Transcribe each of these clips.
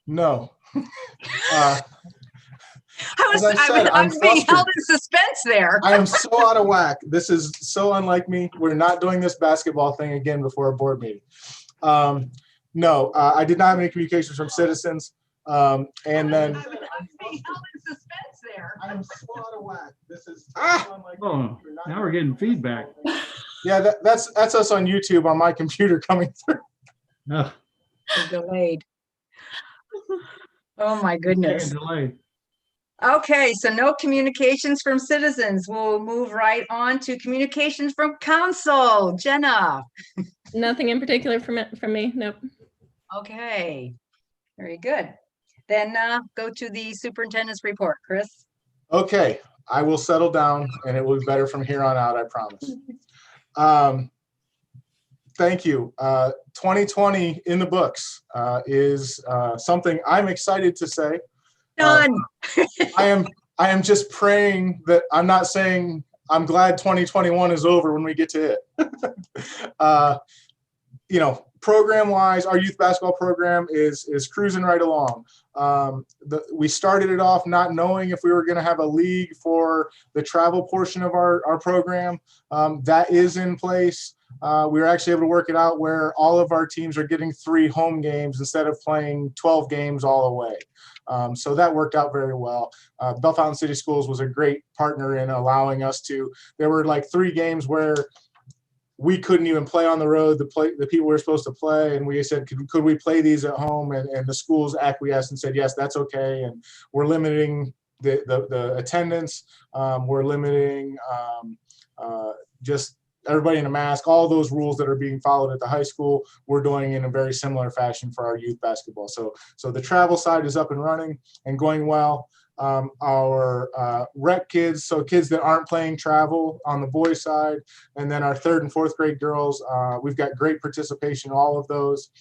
No. Uh, I as I said, I I'm was being flustered. held in suspense there. I am so out of whack. This is so unlike me. We're not doing this basketball thing again before a board meeting. No, I did not have any communications from citizens. And then I was being held in suspense there. I am so out of whack. This is Oh, now we're getting feedback. Yeah, that's us on YouTube on my computer coming through. Oh, Delayed. Oh my getting goodness. delayed. Okay, so no communications from citizens. We'll move right on to communications from council. Jenna. Nothing in particular from me. Nope. Okay, very good. Then go to the superintendent's report, Chris. Okay, I will settle down and it will be better from here on out, I promise. Thank you. 2020 in the books is something I'm excited to say. Done. I am just praying that I'm not saying I'm glad 2021 is over when we get to it. You know, program wise, our youth basketball program is cruising right along. We started it off not knowing if we were going to have a league for the travel portion of our program. That is in place. We were actually able to work it out where all of our teams are getting 3 home games instead of playing 12 games all away. So that worked out very well. Bellefontaine City Schools was a great partner in allowing us to. There were like 3 games where we couldn't even play on the road. The people we were supposed to play, and we said, could we play these at home? And the schools acquiesced and said, yes, that's okay. And we're limiting the attendance. We're limiting just everybody in a mask. All those rules that are being followed at the high school, we're doing in a very similar fashion for our youth basketball. So the travel side is up and running and going well. Our rec kids, so kids that aren't playing travel on the boys side, and then our 3rd and 4th grade girls, we've got great participation in all of those.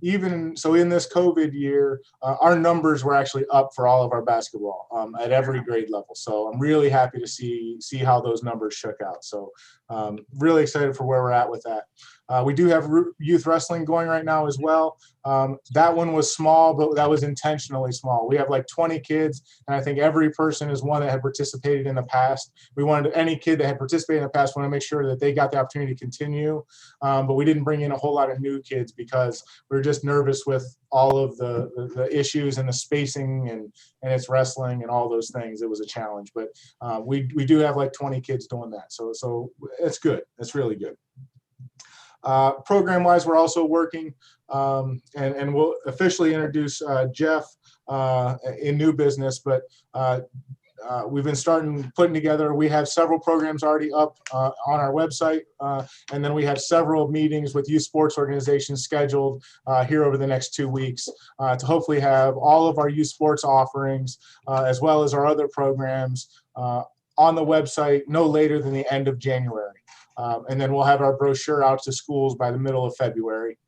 Even so, in this COVID year, our numbers were actually up for all of our basketball at every grade level. So I'm really happy to see how those numbers shook out. So really excited for where we're at with that. We do have youth wrestling going right now as well. That one was small, but that was intentionally small. We have like 20 kids, and I think every person is one that had participated in the past. We wanted any kid that had participated in the past, want to make sure that they got the opportunity to continue. But we didn't bring in a whole lot of new kids because we were just nervous with all of the issues and the spacing and it's wrestling and all those things. It was a challenge, but we do have like 20 kids doing that. So it's good. It's really good. Program-wise, we're also working, and we'll officially introduce Jeff in new business, but we've been putting together. We have several programs already up on our website, and then we have several meetings with youth sports organizations scheduled here over the next 2 weeks to hopefully have all of our youth sports offerings, as well as our other programs, on the website no later than the end of January. And then we'll have our brochure out to schools by the middle of February.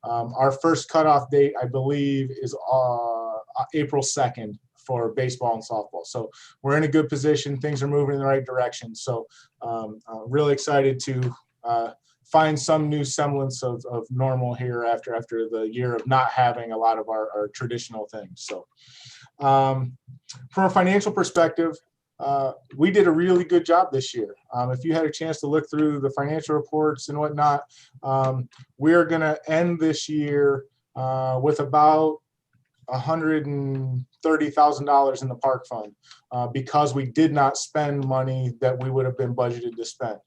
Our first cutoff date, I believe, is April 2nd for baseball and softball. So we're in a good position. Things are moving in the right direction. So really excited to find some new semblance of normal here after the year of not having a lot of our traditional things. So from a financial perspective, we did a really good job this year. If you had a chance to look through the financial reports and whatnot, we're going to end this year with about $130,000 in the park fund because we did not spend money that we would have been budgeted to spend.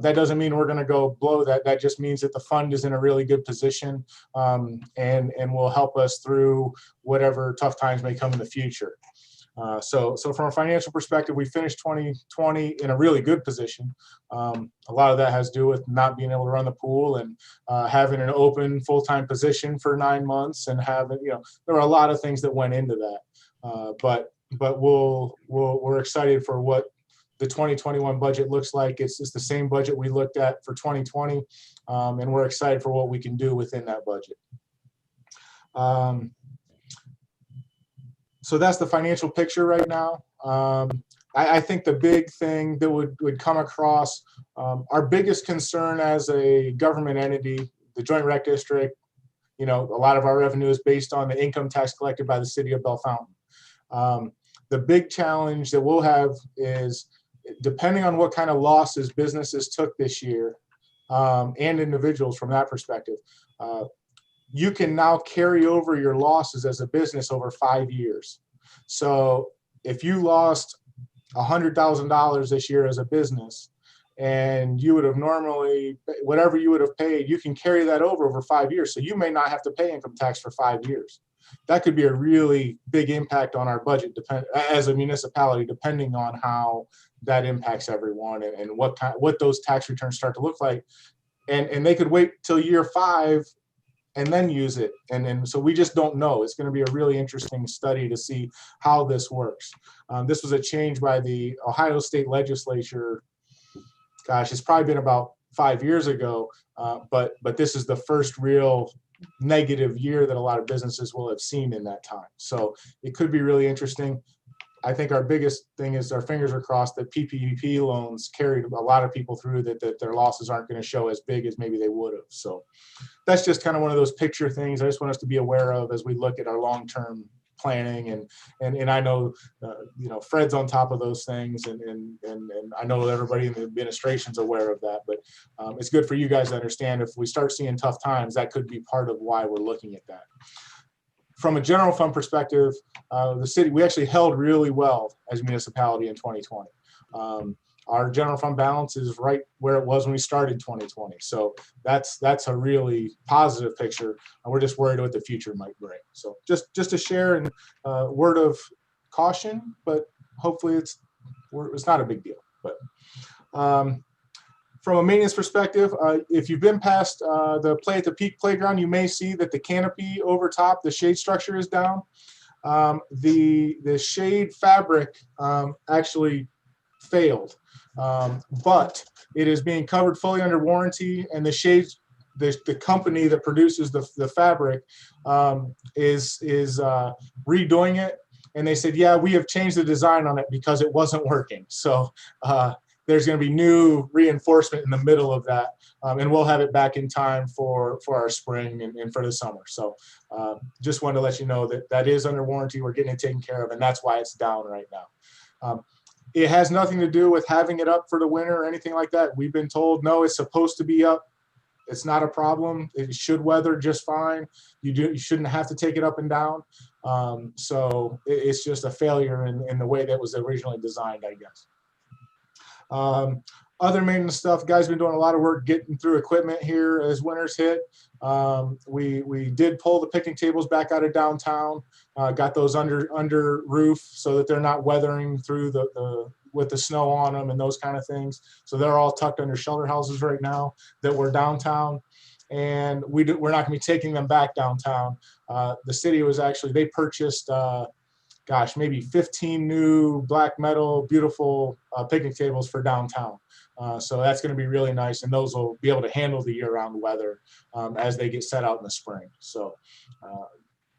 That doesn't mean we're going to go blow that. That just means that the fund is in a really good position and will help us through whatever tough times may come in the future. So from a financial perspective, we finished 2020 in a really good position. A lot of that has to do with not being able to run the pool and having an open full-time position for 9 months and having, there were a lot of things that went into that. But we're excited for what the 2021 budget looks like. It's the same budget we looked at for 2020, and we're excited for what we can do within that budget. So that's the financial picture right now. I think the big thing that would come across, our biggest concern as a government entity, the Joint Rec District, a lot of our revenue is based on the income tax collected by the city of Bellefontaine. The big challenge that we'll have is, depending on what kind of losses businesses took this year, and individuals from that perspective, you can now carry over your losses as a business over 5 years. So if you lost $100,000 this year as a business, and you would have normally, whatever you would have paid, you can carry that over 5 years. So you may not have to pay income tax for 5 years. That could be a really big impact on our budget as a municipality, depending on how that impacts everyone and what those tax returns start to look like. And they could wait till year 5 and then use it. And so we just don't know. It's going to be a really interesting study to see how this works. This was a change by the Ohio State Legislature. Gosh, it's probably been about 5 years ago, but this is the first real negative year that a lot of businesses will have seen in that time. So it could be really interesting. I think our biggest thing is our fingers are crossed that PPP loans carried a lot of people through, that their losses aren't going to show as big as maybe they would have. So that's just kind of one of those picture things I just want us to be aware of as we look at our long-term planning. And I know, Fred's on top of those things, and I know everybody in the administration's aware of that, but it's good for you guys to understand if we start seeing tough times, that could be part of why we're looking at that. From a general fund perspective, the city, we actually held really well as a municipality in 2020. Our general fund balance is right where it was when we started 2020. So that's a really positive picture. And we're just worried what the future might bring. So just to share and word of caution, but hopefully it's not a big deal. But from a maintenance perspective, if you've been past the Play at the Peak playground, you may see that the canopy over top, the shade structure is down. The shade fabric actually failed, but it is being covered fully under warranty, and the shades, the company that produces the fabric is redoing it, and they said, yeah, we have changed the design on it because it wasn't working. So there's going to be new reinforcement in the middle of that, and we'll have it back in time for our spring and for the summer. So just wanted to let you know that is under warranty. We're getting it taken care of, and that's why it's down right now. It has nothing to do with having it up for the winter or anything like that. We've been told, no, it's supposed to be up. It's not a problem. It should weather just fine. You shouldn't have to take it up and down. So it's just a failure in the way that was originally designed, I guess. Other maintenance stuff, guys been doing a lot of work getting through equipment here as winters hit. We did pull the picnic tables back out of downtown, got those under roof so that they're not weathering through with the snow on them and those kind of things. So they're all tucked under shelter houses right now that we're downtown, and we're not gonna be taking them back downtown. The city was actually, they purchased maybe 15 new black metal, beautiful picnic tables for downtown. So that's going to be really nice, and those will be able to handle the year-round weather as they get set out in the spring. So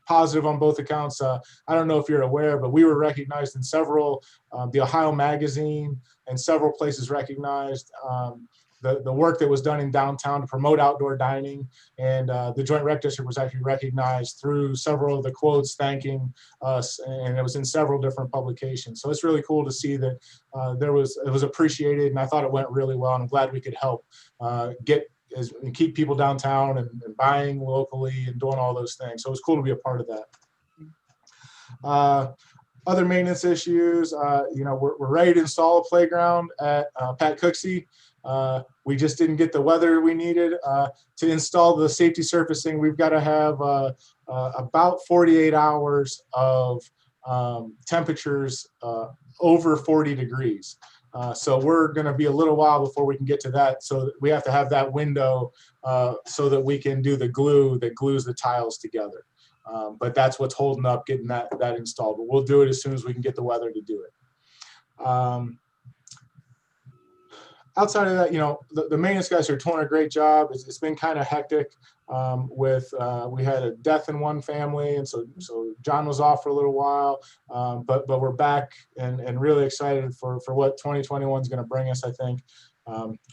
positive on both accounts. I don't know if you're aware, but we were recognized in several, the Ohio Magazine and several places recognized the work that was done in downtown to promote outdoor dining, and the Joint Rec District was actually recognized through several of the quotes thanking us, and it was in several different publications. So it's really cool to see that it was appreciated, and I thought it went really well, and I'm glad we could help and keep people downtown and buying locally and doing all those things. So it was cool to be a part of that. Other maintenance issues, we're ready to install a playground at Pat Cooksey. We just didn't get the weather we needed to install the safety surfacing. We've got to have about 48 hours of temperatures over 40 degrees. So we're going to be a little while before we can get to that. So we have to have that window so that we can do the glue that glues the tiles together. But that's what's holding up getting that installed. But we'll do it as soon as we can get the weather to do it. Outside of that, the maintenance guys are doing a great job. It's been kind of hectic we had a death in one family, and so John was off for a little while, but we're back and really excited for what 2021 is going to bring us, I think.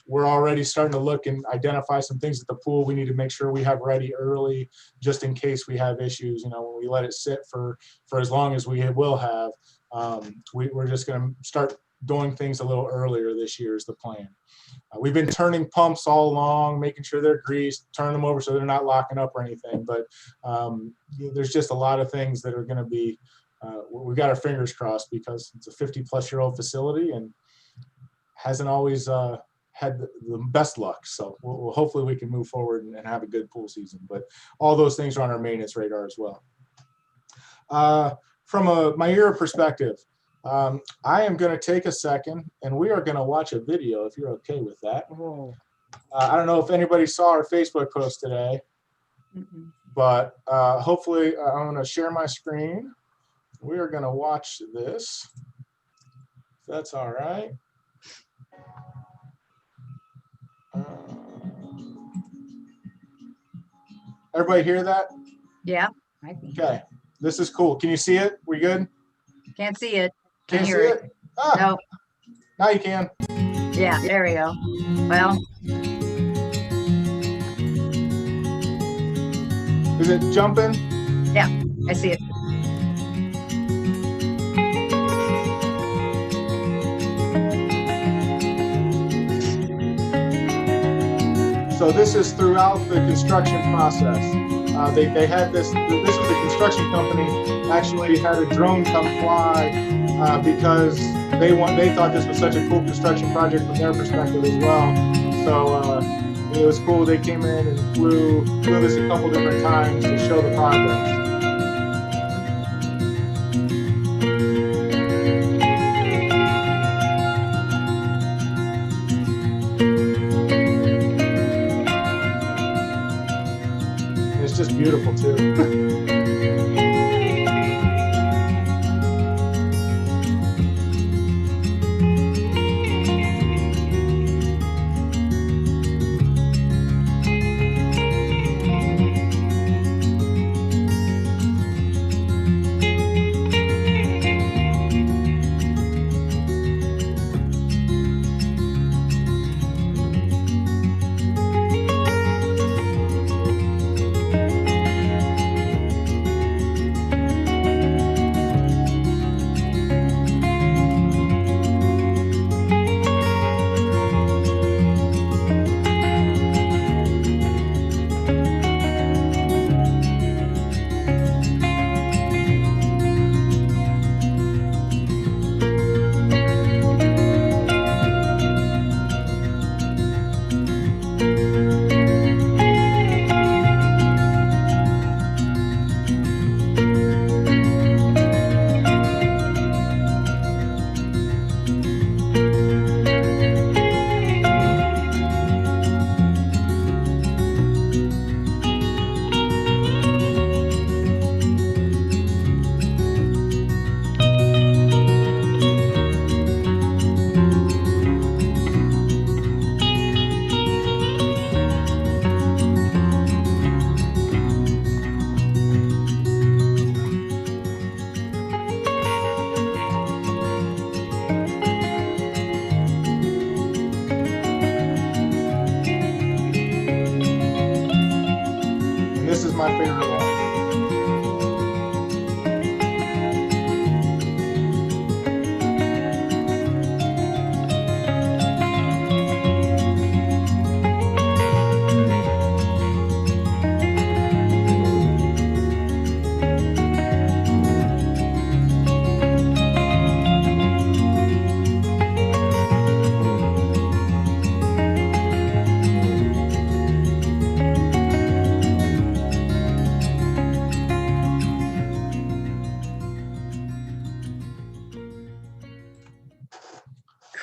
We're already starting to look and identify some things at the pool we need to make sure we have ready early, just in case we have issues. You know, when we let it sit for as long as we will have, we're just going to start doing things a little earlier this year is the plan. We've been turning pumps all along, making sure they're greased, turn them over so they're not locking up or anything. But there's just a lot of things that are going to be, we've got our fingers crossed because it's a 50-plus-year-old facility and hasn't always had the best luck. So we'll hopefully we can move forward and have a good pool season. But all those things are on our maintenance radar as well. From my era perspective, I am going to take a second and we are going to watch a video if you're okay with that. I don't know if anybody saw our Facebook post today, but hopefully I'm going to share my screen. We are going to watch this. If that's all right. Everybody hear that? Yeah. Okay. This is cool. Can you see it? We good? Can't see it. Can't see hear it? Ah, No. now you can. Yeah, there we go. Well, Is it jumping? I see it. So this is throughout the construction process. They had this is the construction company actually had a drone come fly because they thought this was such a cool construction project from their perspective as well. So it was cool. They came in and flew this a couple different times to show the progress. It's just beautiful too. This is my favorite one.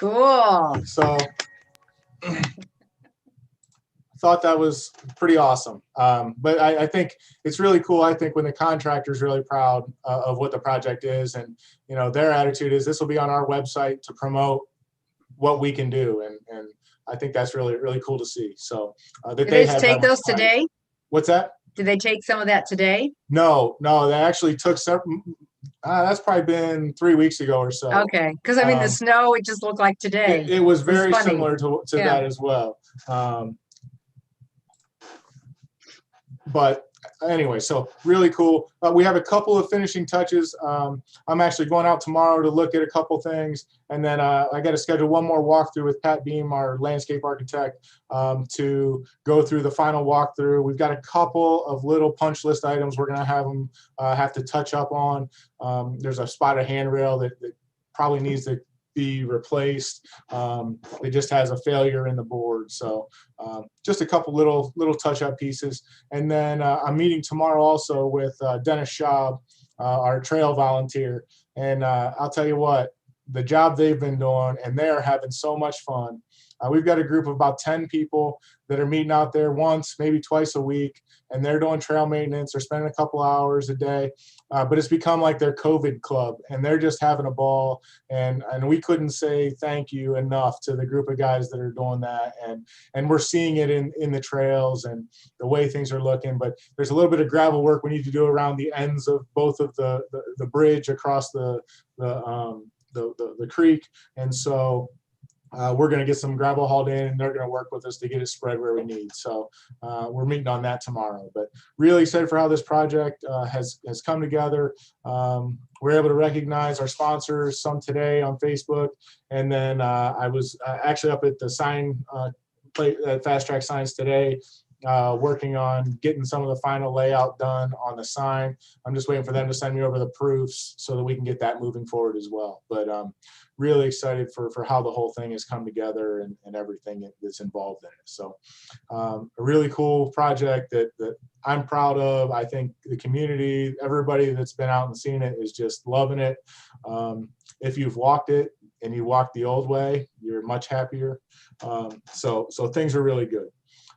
Cool. So thought that was pretty awesome. But I think it's really cool. I think when the contractor's really proud of what the project is, and you know their attitude is this will be on our website to promote what we can do, and I think that's really cool to see. So that Did they they have take that those pride. today? What's that? Did they take some of that today? No, they actually took some. That's probably been 3 weeks ago or so. Okay, because I mean, the Um, snow, it just looked like today. It was very funny. similar to Yeah. that as well. But anyway, so really cool. We have a couple of finishing touches. I'm actually going out tomorrow to look at a couple things. And then I got to schedule one more walkthrough with Pat Beam, our landscape architect, to go through the final walkthrough. We've got a couple of little punch list items we're going to have them have to touch up on. There's a spotted handrail that probably needs to be replaced. It just has a failure in the board. So just a couple little touch-up pieces. And then I'm meeting tomorrow also with Dennis Schaub, our trail volunteer. And I'll tell you what, the job they've been doing, and they're having so much fun. We've got a group of about 10 people that are meeting out there once, maybe twice a week, and they're doing trail maintenance. They're spending a couple hours a day, but it's become like their COVID club, and they're just having a ball. And we couldn't say thank you enough to the group of guys that are doing that. And we're seeing it in the trails and the way things are looking. But there's a little bit of gravel work we need to do around the ends of both of the bridge across the creek, and so we're going to get some gravel hauled in, and they're going to work with us to get it spread where we need. So we're meeting on that tomorrow. But really excited for how this project has come together. We're able to recognize our sponsors, some today on Facebook, and then I was actually up at the sign plate at Fast Track Signs today, working on getting some of the final layout done on the sign. I'm just waiting for them to send me over the proofs so that we can get that moving forward as well. But really excited for how the whole thing has come together and everything that's involved in it. So a really cool project that I'm proud of. I think the community, everybody that's been out and seen it is just loving it. If you've walked it and you walked the old way, you're much happier. So things are really good.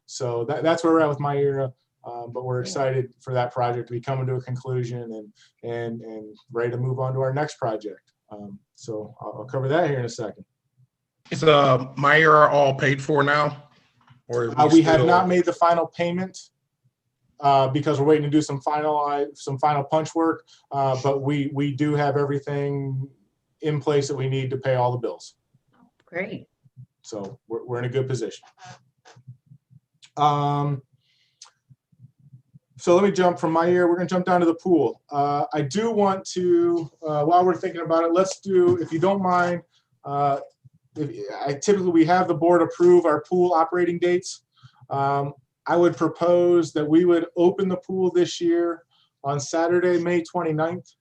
So that's where we're at with my era, but we're excited for that project to be coming to a conclusion and ready to move on to our next project. So I'll cover that here in a second. Is my era all paid for now? Or We have not made the final payment because we're waiting to do some final punch work, but we do have everything in place that we need to pay all the bills. Great. So we're in a good position. So let me jump from my ear. We're going to jump down to the pool. I do want to, while we're thinking about it, let's do, if you don't mind, typically we have the board approve our pool operating dates. I would propose that we would open the pool this year on Saturday, May 29th,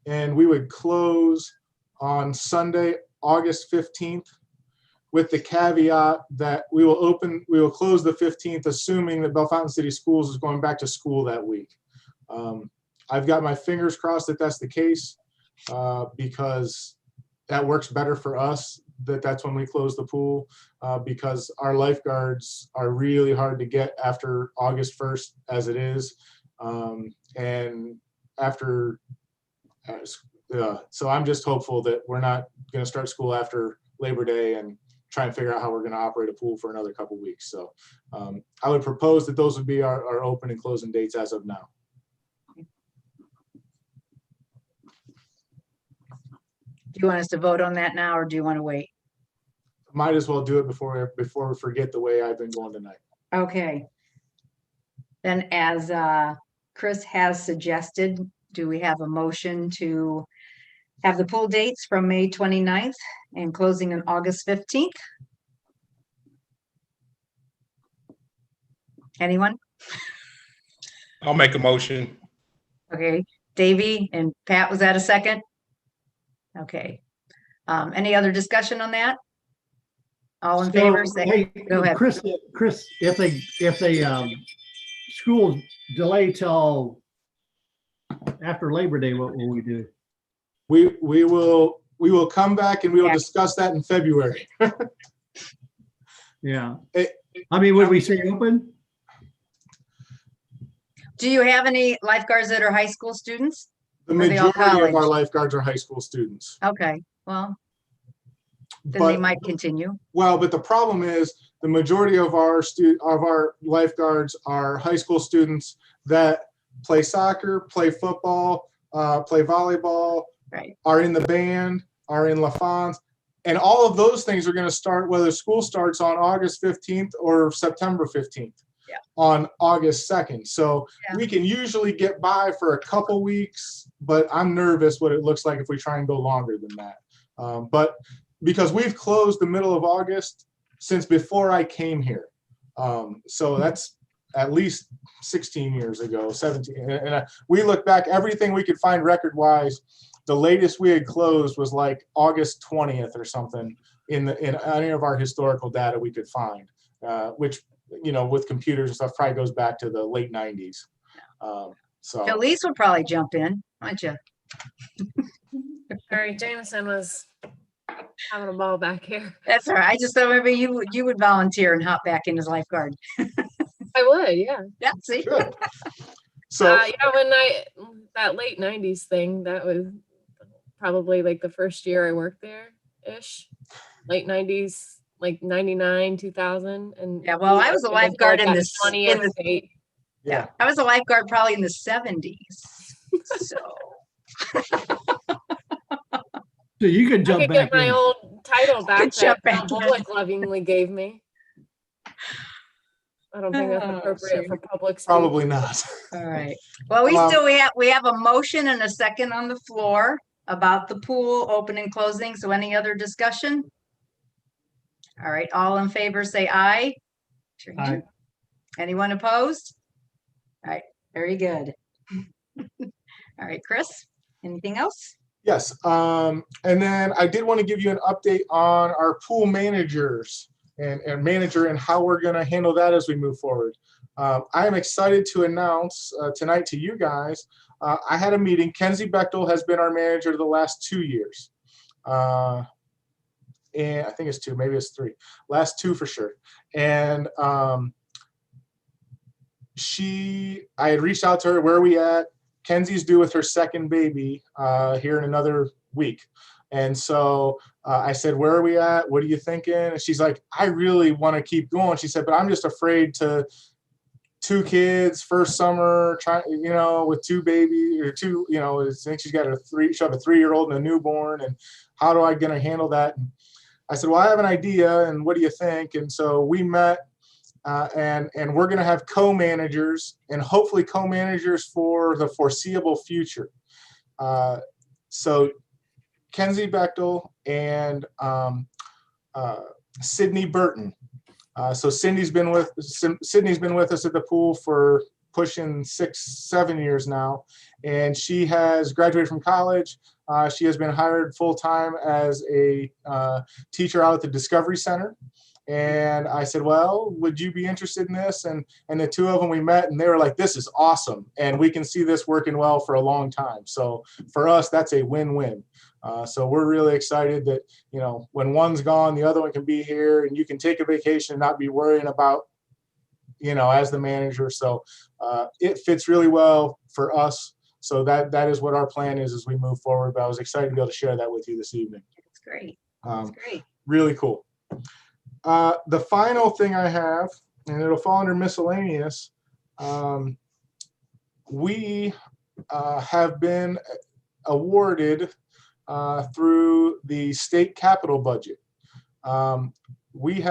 and we would close on Sunday, August 15th. With the caveat that we will close the 15th, assuming that Bellefontaine City Schools is going back to school that week. I've got my fingers crossed that that's the case because that works better for us, that's when we close the pool because our lifeguards are really hard to get after August 1st as it is. And after, so I'm just hopeful that we're not going to start school after Labor Day and try and figure out how we're going to operate a pool for another couple of weeks. So I would propose that those would be our open and closing dates as of now. Do you want us to vote on that now, or do you want to wait? Might as well do it before we forget the way I've been going tonight. Okay. Then as Chris has suggested, do we have a motion to have the pool dates from May 29th and closing on August 15th? Anyone? I'll make a motion. Okay, Davey and Pat, was that a second? Okay. Any other discussion on that? All in favor, say, Hey, go ahead. Chris, if they schools delay till after Labor Day, what will we do? We will come back and we will discuss that in February. Yeah. I mean, would we stay open? Do you have any lifeguards that are high school students? The Are they all majority of college? our lifeguards are high school students. Okay, well, then they might continue. Well, but the problem is the majority of our lifeguards are high school students that play soccer, play football, play volleyball, Right. are in the band, are in La Fonz. And all of those things are going to start, whether school starts on August 15th or September 15th. Yeah. On August 2nd. So Yeah. we can usually get by for a couple weeks, but I'm nervous what it looks like if we try and go longer than that. But because we've closed the middle of August since before I came here. So that's at least 16 years ago, 17. And we look back, everything we could find record-wise, the latest we had closed was like August 20th or something in any of our historical data we could find, which, you know, with computers and stuff, probably goes back to the late 90s. So Elise would probably jump in, wouldn't you? Sorry, Jameson was having a ball back here. That's all right. I just thought maybe you would volunteer and hop back in as lifeguard. I would, yeah. Yeah, see? good. So Yeah, that late 90s thing, that was probably like the first year I worked there ish. Late 90s, like 99, 2000. And Yeah, well, I was a lifeguard in that this 20th state. yeah. I was a lifeguard probably in the 70s. So So you can I jump could get back my in. old title back jump that back Tom in. Bullock lovingly gave me. I don't think that's Oh, appropriate for public speech. Probably not. all right. Well, we have a motion and a second on the floor about the pool open and closing. So any other discussion? All right, all in favor say aye. Aye. Anyone opposed? All right, very good. All right, Chris, anything else? Yes. And then I did want to give you an update on our pool managers and manager and how we're going to handle that as we move forward. I am excited to announce tonight to you guys, I had a meeting. Kenzie Bechtel has been our manager the last 2 years. And I think it's 2, maybe it's 3. Last 2 for sure. And I had reached out to her, where are we at? Kenzie's due with her second baby here in another week. And so I said, where are we at? What are you thinking? And she's like, I really want to keep going. She said, but I'm just afraid to 2 kids, first summer, with 2 babies or 2, I think she's got she have a 3-year-old and a newborn. And how do I gonna handle that? And I said, well, I have an idea. And what do you think? And so we met and we're going to have co-managers and hopefully co-managers for the foreseeable future. So Kenzie Bechtel and Sydney Burton. So Sydney's been with us at the pool for pushing 6-7 years now, and she has graduated from college. She has been hired full-time as a teacher out at the Discovery Center. And I said, well, would you be interested in this? And the 2 of them, we met and they were like, this is awesome. And we can see this working well for a long time. So for us, that's a win-win. So we're really excited that, when one's gone, the other one can be here and you can take a vacation and not be worrying about, as the manager. So it fits really well for us. So that is what our plan is as we move forward. But I was excited to be able to share that with you this evening. That's great. That's great. Really cool. The final thing I have, and it'll fall under miscellaneous, we have been awarded through the state capital budget. We've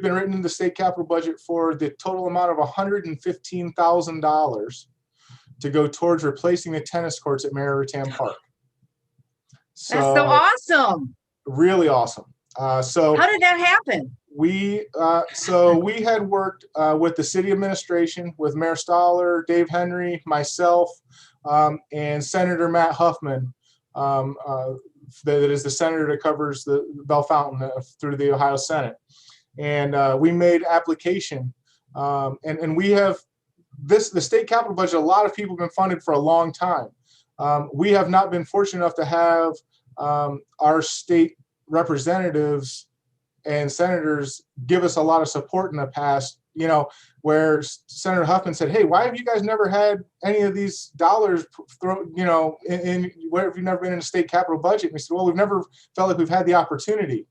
been written in the state capital budget for the total amount of $115,000 to go towards replacing the tennis courts at Maritime Park. That's so awesome. Really awesome. So how did that happen? We had worked with the city administration, with Mayor Stoller, Dave Henry, myself, and Senator Matt Huffman. That is the senator that covers the Bellefontaine through the Ohio Senate. And we made application. And we have the state capital budget. A lot of people have been funded for a long time. We have not been fortunate enough to have our state representatives and senators give us a lot of support in the past, where Senator Huffman said, hey, why have you guys never had any of these dollars thrown, in where have you never been in a state capital budget? And we said, well, we've never felt like we've had the opportunity.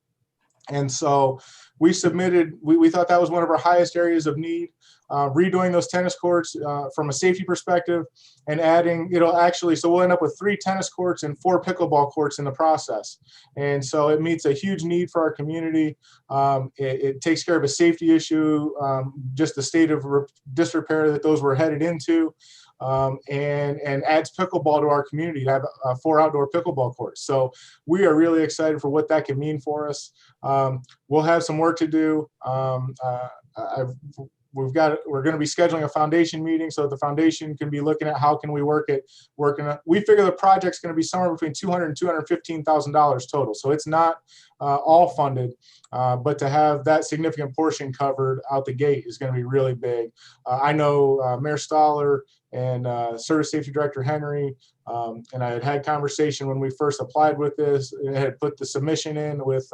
And so we submitted, we thought that was one of our highest areas of need. redoing those tennis courts from a safety perspective, and adding, so we'll end up with 3 tennis courts and 4 pickleball courts in the process. And so it meets a huge need for our community. It takes care of a safety issue, just the state of disrepair that those were headed into. And adds pickleball to our community to have 4 outdoor pickleball courts. So we are really excited for what that can mean for us. We'll have some work to do. We're going to be scheduling a foundation meeting so that the foundation can be looking at how can we we figure the project's going to be somewhere between $200,000 and $215,000 total. So it's not all funded, but to have that significant portion covered out the gate is going to be really big. I know Mayor Stoller and Service Safety Director Henry, and I had conversation when we first applied with this, and had put the submission in with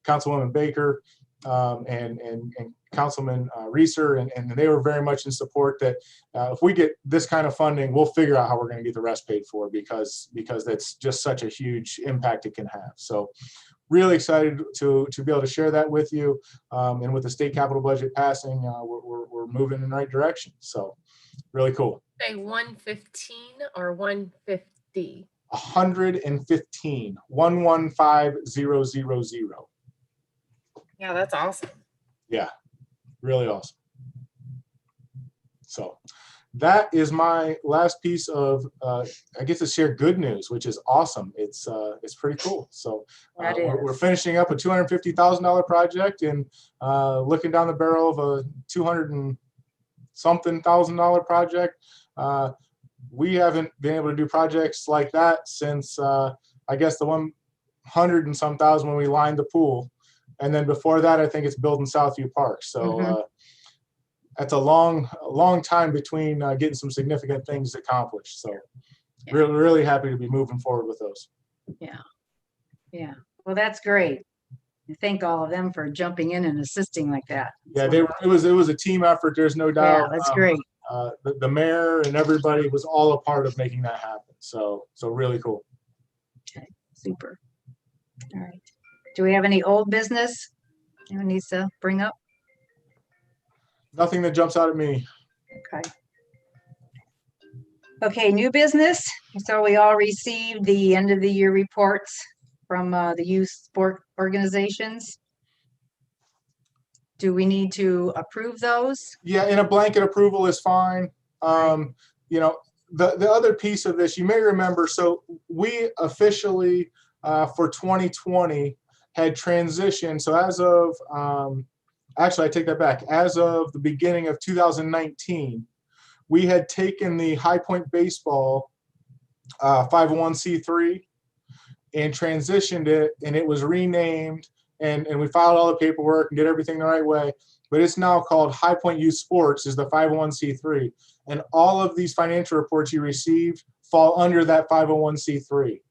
Councilwoman Baker and Councilman Reeser, and they were very much in support that if we get this kind of funding, we'll figure out how we're going to get the rest paid for, because that's just such a huge impact it can have. So really excited to be able to share that with you. And with the state capital budget passing, we're moving in the right direction. So really cool. Say 115 or 150? 115, 115,000. Yeah, that's awesome. Yeah, really awesome. So that is my last piece of, I get to share good news, which is awesome. It's pretty cool. So we're finishing up a $250,000 project and looking down the barrel of a $200,000-something project. We haven't been able to do projects like that since I guess the 100 and some thousand when we lined the pool. And then before that, I think it's building Southview Park. So that's a long time between getting some significant things accomplished. So really, really happy to be moving forward with those. Yeah. Yeah. Well, that's great. I thank all of them for jumping in and assisting like that. Yeah, it was a team effort. There's no doubt. Yeah, that's great. The mayor and everybody was all a part of making that happen. So really cool. Okay, super. All right. Do we have any old business anyone needs to bring up? Nothing that jumps out at me. Okay. Okay, new business. So we all received the end of the year reports from the youth sport organizations. Do we need to approve those? Yeah, in a blanket approval is fine. You know, the other piece of this, you may remember, so we officially for 2020 had transitioned. So as of, actually I take that back, as of the beginning of 2019, we had taken the High Point Baseball 501c3 and transitioned it, and it was renamed, and we filed all the paperwork and did everything the right way. But it's now called High Point Youth Sports, is the 501c3. And all of these financial reports you received fall under that 501c3.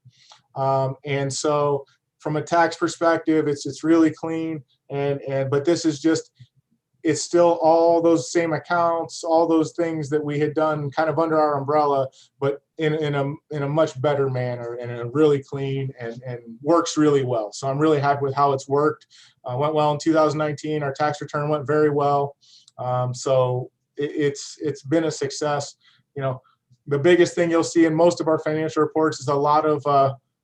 And so from a tax perspective, it's really clean. But this is just, it's still all those same accounts, all those things that we had done kind of under our umbrella, but in a much better manner and in a really clean and works really well. So I'm really happy with how it's worked. Went well in 2019. Our tax return went very well. So it's been a success. You know, the biggest thing you'll see in most of our financial reports is a lot of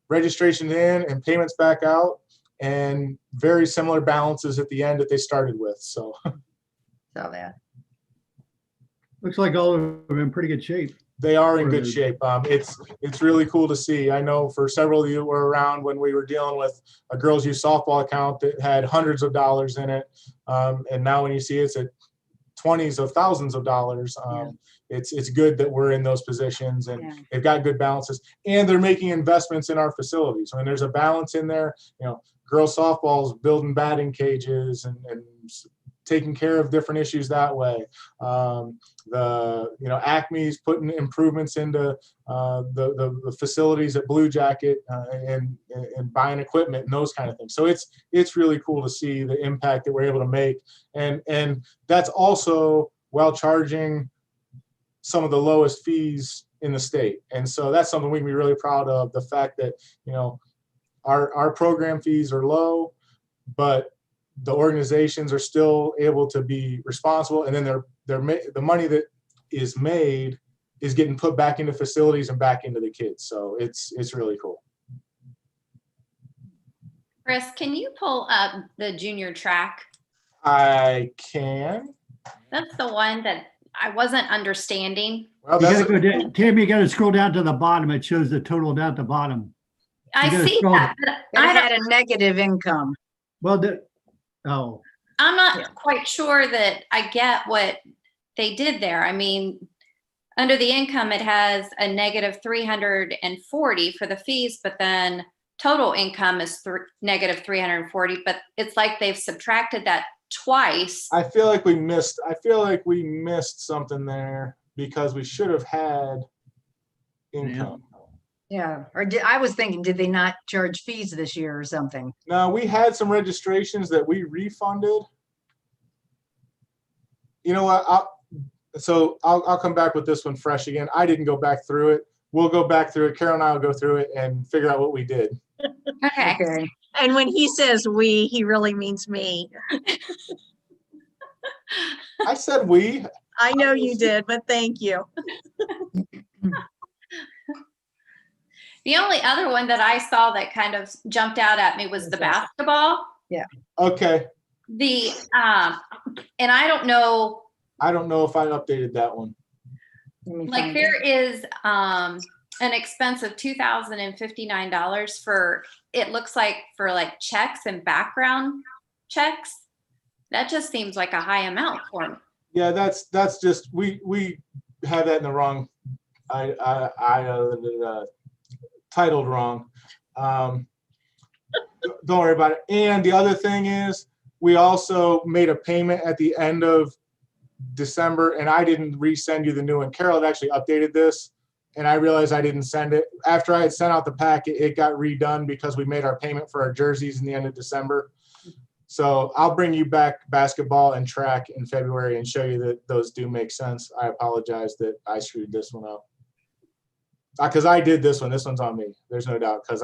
registrations in and payments back out, and very similar balances at the end that they started with. So that. Looks like all of them are in pretty good shape. they are in good shape. It's really cool to see. I know for several of you were around when we were dealing with a girls' youth softball account that had hundreds of dollars in it. And now when you see it's at 20s of thousands of dollars, it's good that we're in those positions, and they've got good balances, and they're making investments in our facilities. I mean, there's a balance in there. You know, girls softball's building batting cages and taking care of different issues that way. Acme's putting improvements into the facilities at Blue Jacket and buying equipment and those kind of things. So it's really cool to see the impact that we're able to make, and that's also while charging some of the lowest fees in the state. And so that's something we can be really proud of, the fact that, you know, our program fees are low, but the organizations are still able to be responsible, and then the money that is made is getting put back into facilities and back into the kids. So it's really cool. Chris, can you pull up the junior track? I can. That's the one that I wasn't understanding. Well, You that's gotta go down, Tammy, you gotta scroll down to the bottom. It shows the total down at the bottom. I gotta see scroll- that, but It I had don't, a negative income. Well, oh, I'm not Yeah. quite sure that I get what they did there. I mean, under the income, it has a negative 340 for the fees, but then total income is negative 340, but it's like they've subtracted that twice. I feel like we missed something there because we should have had income. Yeah, or I was thinking, did they not charge fees this year or something? No, we had some registrations that we refunded. You know what? I'll come back with this one fresh again. I didn't go back through it. We'll go back through it. Carol and I will go through it and figure out what we did. Okay. Okay, And when he says we, he really means me. I said we. I know you did, but thank you. The only other one that I saw that kind of jumped out at me was the basketball. Okay. The and I don't know, I don't know if I updated that one. let me like find there it. is an expense of $2,059 for, it looks like for like checks and background checks. That just seems like a high amount for me. Yeah, that's just we have that in the wrong. Titled wrong. Don't worry about it. And the other thing is, we also made a payment at the end of December, and I didn't resend you the new one. Carol had actually updated this, and I realized I didn't send it. After I had sent out the packet, it got redone because we made our payment for our jerseys in the end of December. So I'll bring you back basketball and track in February and show you that those do make sense. I apologize that I screwed this one up. Because I did this one. This one's on me. There's no doubt. Because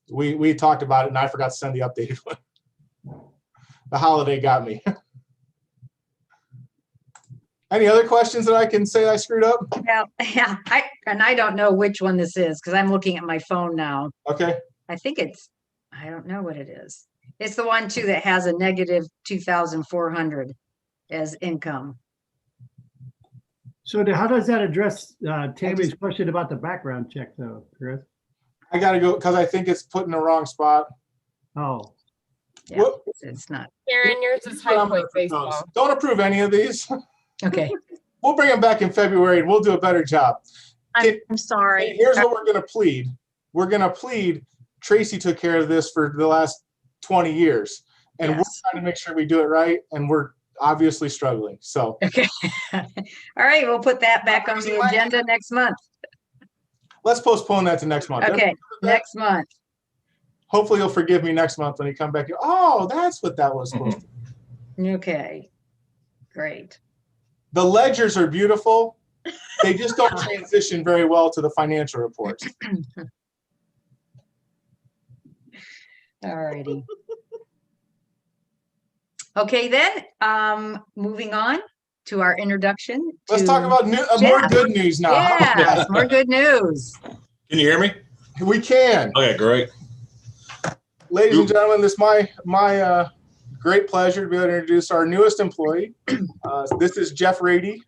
we talked about it and I forgot to send the updated one. The holiday got me. Any other questions that I can say I screwed up? Yeah, I don't know which one this is because I'm looking at my phone now. Okay. I think I don't know what it is. It's the one too that has a negative 2,400 as income. so how does that address Tammy's question about the background check though, Chris? I got to go because I think it's put in the wrong spot. Oh, Yeah, Whoop. it's not. Karen, yours is High Point Baseball. Don't approve any of these. Okay, We'll bring them back in February and we'll do a better job. I'm Hey, sorry. here's what we're going to plead. We're going to plead Tracy took care of this for the last 20 years. And Yes. we're trying to make sure we do it right. And we're obviously struggling. So okay. All right, we'll put that back on the agenda next month. let's postpone that to next month. Okay, next month. Hopefully you'll forgive me next month when you come back. Oh, that's what that was supposed to be. Okay, great. The ledgers are beautiful. They just don't transition very well to the financial reports. All righty. Okay, then, moving on to our introduction. Let's to- talk about more Jeff. good news now. Yeah, more good news. Can you hear me? We can. Okay, great. Ladies and gentlemen, this is my great pleasure to be able to introduce our newest employee. This is Jeff Rady.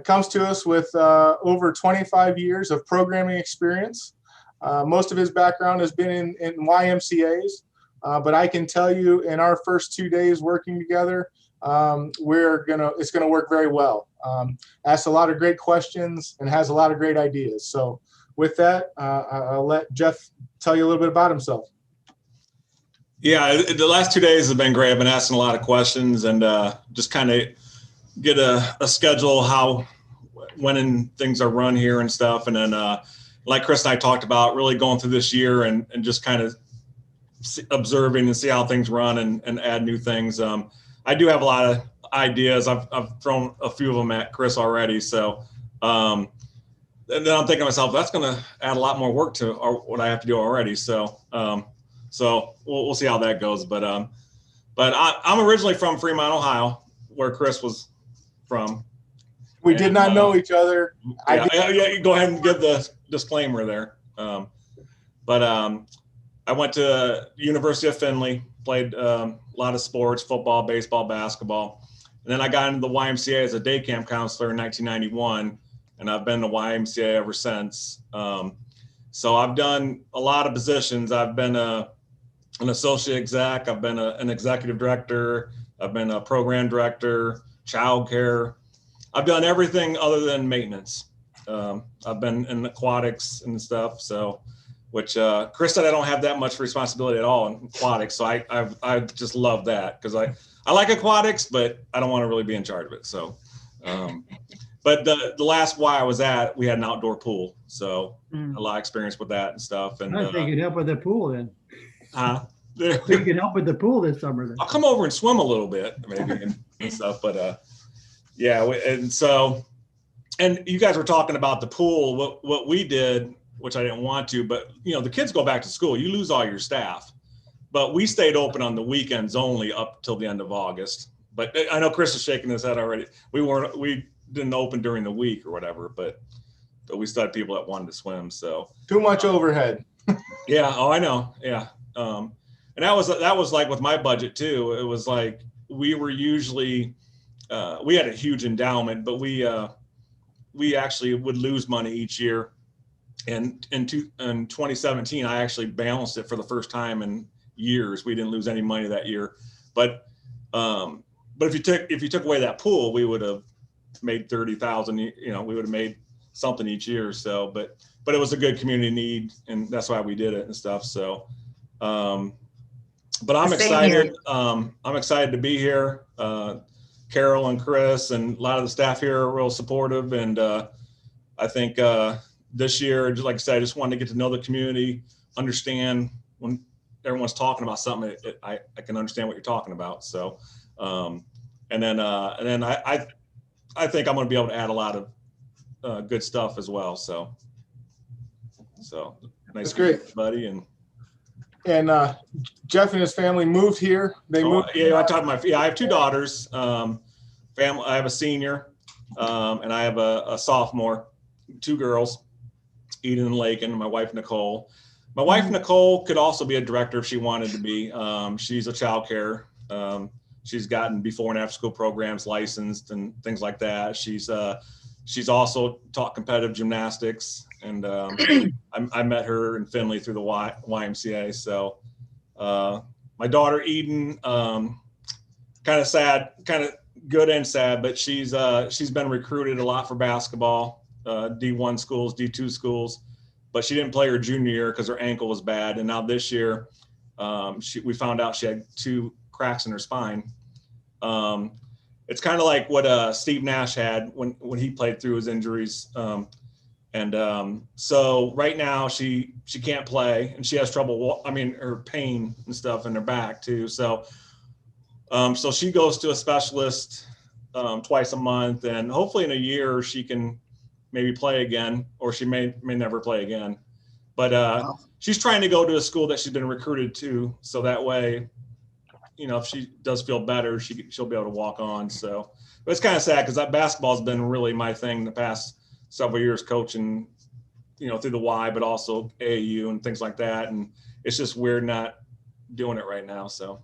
Comes to us with over 25 years of programming experience. Most of his background has been in YMCA's, but I can tell you in our first 2 days working together, it's gonna work very well. Asks a lot of great questions and has a lot of great ideas. So with that, I'll let Jeff tell you a little bit about himself. Yeah, the last 2 days have been great. I've been asking a lot of questions and just kind of get a schedule when things are run here and stuff. And then like Chris and I talked about, really going through this year and just kind of observing and see how things run and add new things. I do have a lot of ideas. I've thrown a few of them at Chris already. So and then I'm thinking to myself, that's going to add a lot more work to what I have to do already. So so we'll see how that goes. But But I'm originally from Fremont, Ohio, where Chris was from. We did not know each other. Yeah, you go ahead and give the disclaimer there. But I went to University of Findlay, played a lot of sports, football, baseball, basketball. And then I got into the YMCA as a day camp counselor in 1991, and I've been in the YMCA ever since. So I've done a lot of positions. I've been an associate exec, I've been an executive director, I've been a program director, childcare. I've done everything other than maintenance. I've been in aquatics and stuff. So, which Chris said I don't have that much responsibility at all in aquatics. So I just love that because I like aquatics, but I don't want to really be in charge of it. So, but the last Y I was at, we had an outdoor pool. So a lot of experience with that and stuff. And I think you'd help with the pool then. huh? So you can help with the pool this summer then. I'll come over and swim a little bit maybe and stuff, but yeah. And so, and you guys were talking about the pool, what we did, which I didn't want to, but the kids go back to school, you lose all your staff, but we stayed open on the weekends only up till the end of August. But I know Chris is shaking his head already. We didn't open during the week or whatever, but we still had people that wanted to swim. So Too much overhead. yeah. Oh, I know. Yeah. And that was like with my budget too. It was like, we were usually, we had a huge endowment, but we actually would lose money each year. And in 2017, I actually balanced it for the first time in years. We didn't lose any money that year. But if you took away that pool, we would have made 30,000. We would have made something each year. So, but it was a good community need, and that's why we did it and stuff. So, but I'm excited. I'm excited to be here. Carol and Chris and a lot of the staff here are real supportive, and I think this year, just like I said, I just wanted to get to know the community, understand when everyone's talking about something, I can understand what you're talking about. So, and then I think I'm going to be able to add a lot of good stuff as well. So nice That's great, buddy. And Jeff and his family moved here. They moved. Yeah, I have two daughters. I have a senior, and I have a sophomore. Two girls, Eden and Lakin, and my wife Nicole. My wife Nicole could also be a director if she wanted to be. She's a childcare. She's gotten before and after school programs licensed and things like that. She's also taught competitive gymnastics, and I met her in Findlay through the YMCA. So my daughter Eden, kind of sad, kind of good and sad, but she's been recruited a lot for basketball, D1 schools, D2 schools, but she didn't play her junior year because her ankle was bad. And now this year, we found out she had 2 cracks in her spine. It's kind of like what Steve Nash had when he played through his injuries. So right now she can't play, and she has trouble. Her pain and stuff in her back too. So she goes to a specialist twice a month, and hopefully in a year she can maybe play again, or she may never play again. But she's trying to go to a school that she's been recruited to, so that way, if she does feel better, she'll be able to walk on. So, but it's kind of sad because that basketball has been really my thing the past several years, coaching, through the Y, but also AAU and things like that. And it's just weird not doing it right now. So,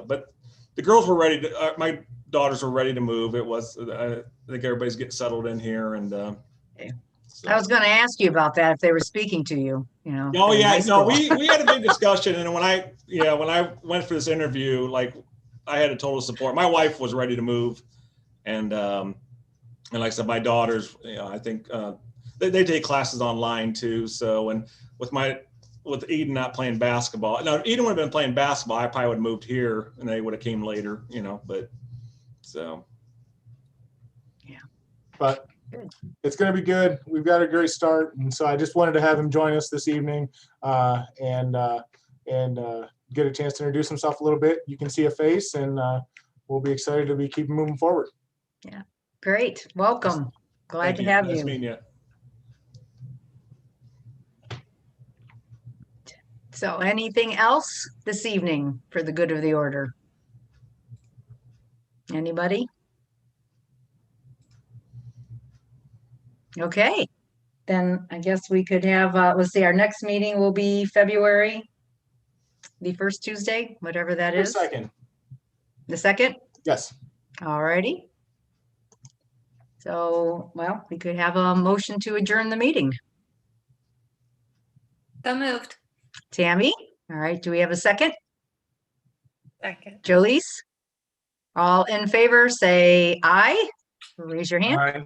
but the girls were ready to, my daughters were ready to move. It was, I think everybody's getting settled in here, and I was going to ask you about that, if they were speaking to you, Oh in yeah, high no, school. we had a big discussion, and when I went for this interview, like, I had a total support. My wife was ready to move, and like I said, my daughters, I think they take classes online too. So, and with Eden not playing basketball, now if Eden would have been playing basketball, I probably would have moved here, and they would have came later, but so. But it's going to be good. We've got a great start, and so I just wanted to have him join us this evening and get a chance to introduce himself a little bit. You can see a face, and we'll be excited to be keeping moving forward. Yeah, great. Welcome. Glad to have Nice you. meeting you. So anything else this evening for the good of the order? Anybody? Okay, then I guess we could have, let's see, our next meeting will be February, the first Tuesday, whatever that The is. second, The second? yes. All righty. So, well, we could have a motion to adjourn the meeting. So moved. Tammy, all right, do we have a second? Second. Jolise? All in favor, say aye. Raise your hand. Aye.